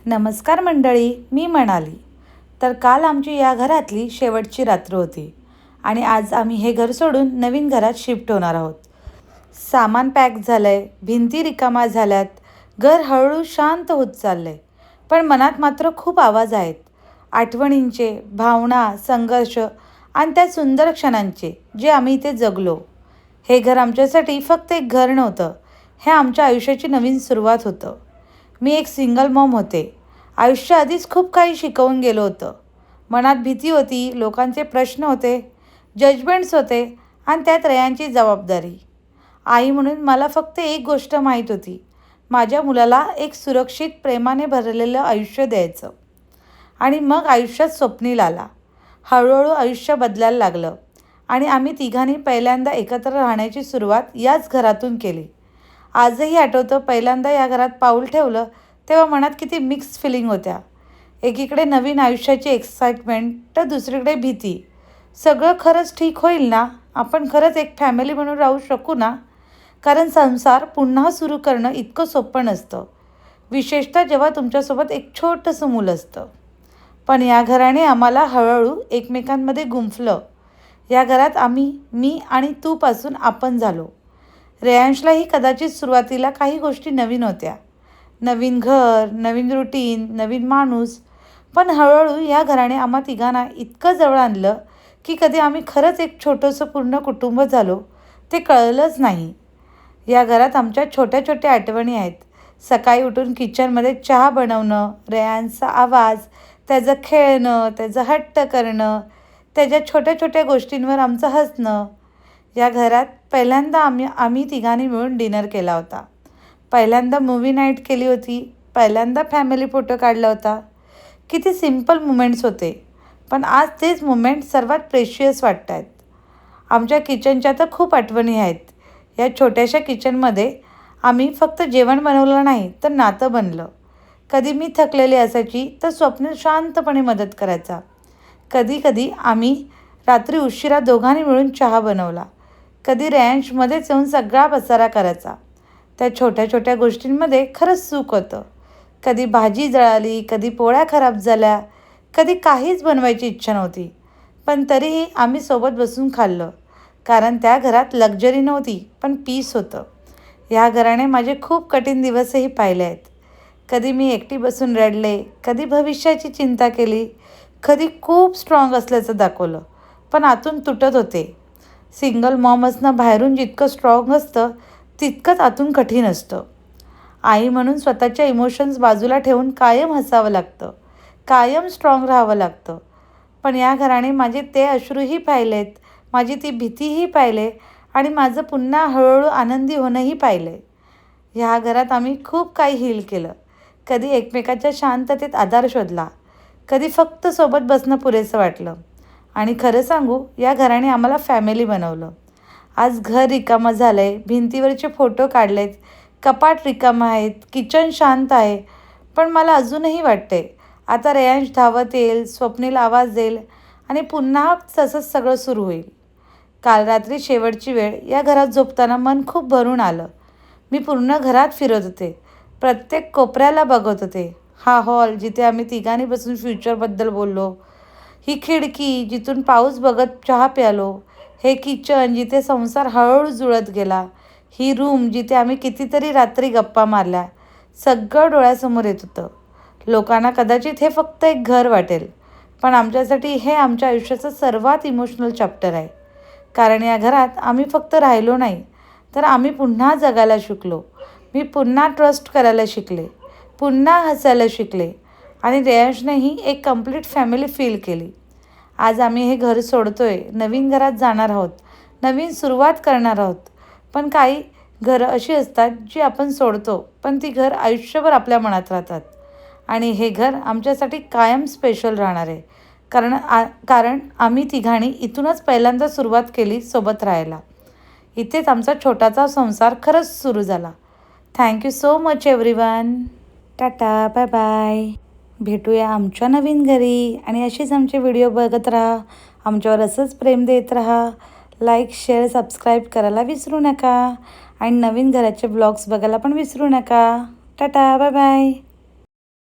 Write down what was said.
नमस्कार मंडळी, मी म्हणाली. तर काल आमची या घरातली शेवटची रात्र होती आणि आज आम्ही हे घर सोडून नवीन घरात शिफ्ट होणार आहोत. सामान पॅक झालंय, भिंती रिकामा झाल्यात, घर हळूहळू शांत होत चाललंय. पण मनात मात्र खूप आवाज आहेत. आठवणींचे, भावना, संघर्ष आणि त्या सुंदर क्षणांचे जे आम्ही इथे जगलो. हे घर आमच्यासाठी फक्त एक घर नव्हतं, हे आमच्या आयुष्याची नवीन सुरुवात होतं. मी एक सिंगल मॉम होते. आयुष्य आधीच खूप काही शिकवून गेलं होतं. मनात भीती होती, लोकांचे प्रश्न होते, जजमेंट्स होते आणि त्यात रेयांची जबाबदारी. आई म्हणून मला फक्त एक गोष्ट माहीत होती, माझ्या मुलाला एक सुरक्षित, प्रेमाने भरलेलं आयुष्य द्यायचं. आणि मग आयुष्यात स्वप्नील आला. हळूहळू आयुष्य बदलायला लागलं आणि आम्ही तिघांनी पहिल्यांदा एकत्र राहण्याची सुरुवात याच घरातून केली. आजही आठवतं, पहिल्यांदा या घरात पाऊल ठेवलं तेव्हा मनात किती मिक्स फिलिंग होत्या. एकीकडे नवीन आयुष्याची एक्साइटमेंट, तर दुसरीकडे भीती. सगळं खरंच ठीक होईल ना? आपण खरंच एक फॅमिली म्हणून राहू शकू ना? कारण संसार पुन्हा सुरू करणं इतकं सोपं नसतं, विशेषतः जेव्हा तुमच्यासोबत एक छोटंसं मूल असतं. पण या घराने आम्हाला हळूहळू एकमेकांमध्ये गुंफलं. या घरात मी आणि तूपासून आपण झालो. रेयांशलाही कदाचित सुरुवातीला काही गोष्टी नवीन होत्या. नवीन घर, नवीन रुटीन, नवीन माणूस. पण हळूहळू या घराने आम्हा तिघांना इतकं जवळ आणलं की कधी आम्ही खरंच एक छोटंसं पूर्ण कुटुंब झालो ते कळलंच नाही. या घरात आमच्या छोट्या छोट्या आठवणी आहेत. सकाळी उठून किचनमध्ये चहा बनवणं, रेयांचा आवाज, त्याचं खेळणं, त्याचं हट्ट करणं, त्याच्या छोट्या छोट्या गोष्टींवर आमचं हसणं. या घरात पहिल्यांदा आम्ही तिघांनी मिळून डिनर केला होता. पहिल्यांदा मूव्ही नाईट केली होती. पहिल्यांदा फॅमिली फोटो काढला होता. किती सिम्पल मुमेंट्स होते, पण आज तेच मुमेंट सर्वात प्रेशियस वाटत आहेत. आमच्या किचनच्या तर खूप आठवणी आहेत. या छोट्याशा किचनमध्ये आम्ही फक्त जेवण बनवलं नाही, तर नातं बनलं. कधी मी थकलेली असायची तर स्वप्नील शांतपणे मदत करायचा. कधी कधी आम्ही रात्री उशिरा दोघांनी मिळून चहा बनवला. कधी रँचमध्येच येऊन सगळा पसारा करायचा. त्या छोट्या छोट्या गोष्टींमध्ये खरंच सुख होतं. कधी भाजी जळाली, कधी पोळ्या खराब झाल्या, कधी काहीच बनवायची इच्छा नव्हती, पण तरीही आम्ही सोबत बसून खाल्लं. कारण त्या घरात लक्झरी नव्हती, पण पीस होतं. ह्या घराने माझे खूप कठीण दिवसही पाहिले आहेत. कधी मी एकटी बसून रडले, कधी भविष्याची चिंता केली, कधी खूप स्ट्रॉंग असल्याचं दाखवलं, पण आतून तुटत होते. सिंगल मॉम असणं बाहेरून जितकं स्ट्रॉंग असतं, तितकंच आतून कठीण असतं. आई म्हणून स्वतःच्या इमोशन्स बाजूला ठेवून कायम हसावं लागतं, कायम स्ट्रॉंग राहावं लागतं. पण या घराने माझे ते अश्रूही पाहिलेत, माझी ती भीतीही पाहिले आणि माझं पुन्हा हळूहळू आनंदी होणंही पाहिलं. ह्या घरात आम्ही खूप काही हील केलं. कधी एकमेकाच्या शांततेत आधार शोधला, कधी फक्त सोबत बसणं पुरेसं वाटलं. आणि खरं सांगू, या घराने आम्हाला फॅमिली बनवलं. आज घर रिकामं झालं आहे, भिंतीवरचे फोटो काढलेत, कपाट रिकामं आहेत, किचन शांत आहे. पण मला अजूनही वाटते, आता रेयांश धावत येईल, स्वप्नील आवाज देईल आणि पुन्हा तसंच सगळं सुरू होईल. काल रात्री शेवटची वेळ या घरात झोपताना मन खूप भरून आलं. मी पूर्ण घरात फिरत होते, प्रत्येक कोपऱ्याला बघत होते. हा हॉल जिथे आम्ही तिघांनी बसून फ्युचरबद्दल बोललो, ही खिडकी जिथून पाऊस बघत चहा प्यालो, हे किचन जिथे संसार हळूहळू जुळत गेला, ही रूम जिथे आम्ही कितीतरी रात्री गप्पा मारल्या, सगळं डोळ्यासमोर येत होतं. लोकांना कदाचित हे फक्त एक घर वाटेल, पण आमच्यासाठी हे आमच्या आयुष्याचं सर्वात इमोशनल चॅप्टर आहे. कारण या घरात आम्ही फक्त राहिलो नाही, तर आम्ही पुन्हा जगायला शिकलो. मी पुन्हा ट्रस्ट करायला शिकले, पुन्हा हसायला शिकले आणि रेयांशनेही एक कंप्लीट फॅमिली फील केली. आज आम्ही हे घर सोडतोय, नवीन घरात जाणार आहोत, नवीन सुरुवात करणार आहोत. पण काही घरं अशी असतात जी आपण सोडतो, पण ती घर आयुष्यभर आपल्या मनात राहतात. आणि हे घर आमच्यासाठी कायम स्पेशल राहणार आहे. कारण आम्ही तिघांनी इथूनच पहिल्यांदा सुरुवात केली सोबत राहायला. इथेच आमचा छोटासा संसार खरंच सुरू झाला. Thank you so much everyone. Tata, bye bye. भेटूया आमच्या नवीन घरी आणि अशीच आमचे व्हिडिओ बघत राहा. आमच्यावर असंच प्रेम देत राहा. लाईक, शेअर, सबस्क्राईब करायला विसरू नका आणि नवीन घराचे ब्लॉग्स बघायला पण विसरू नका. Tata, bye bye.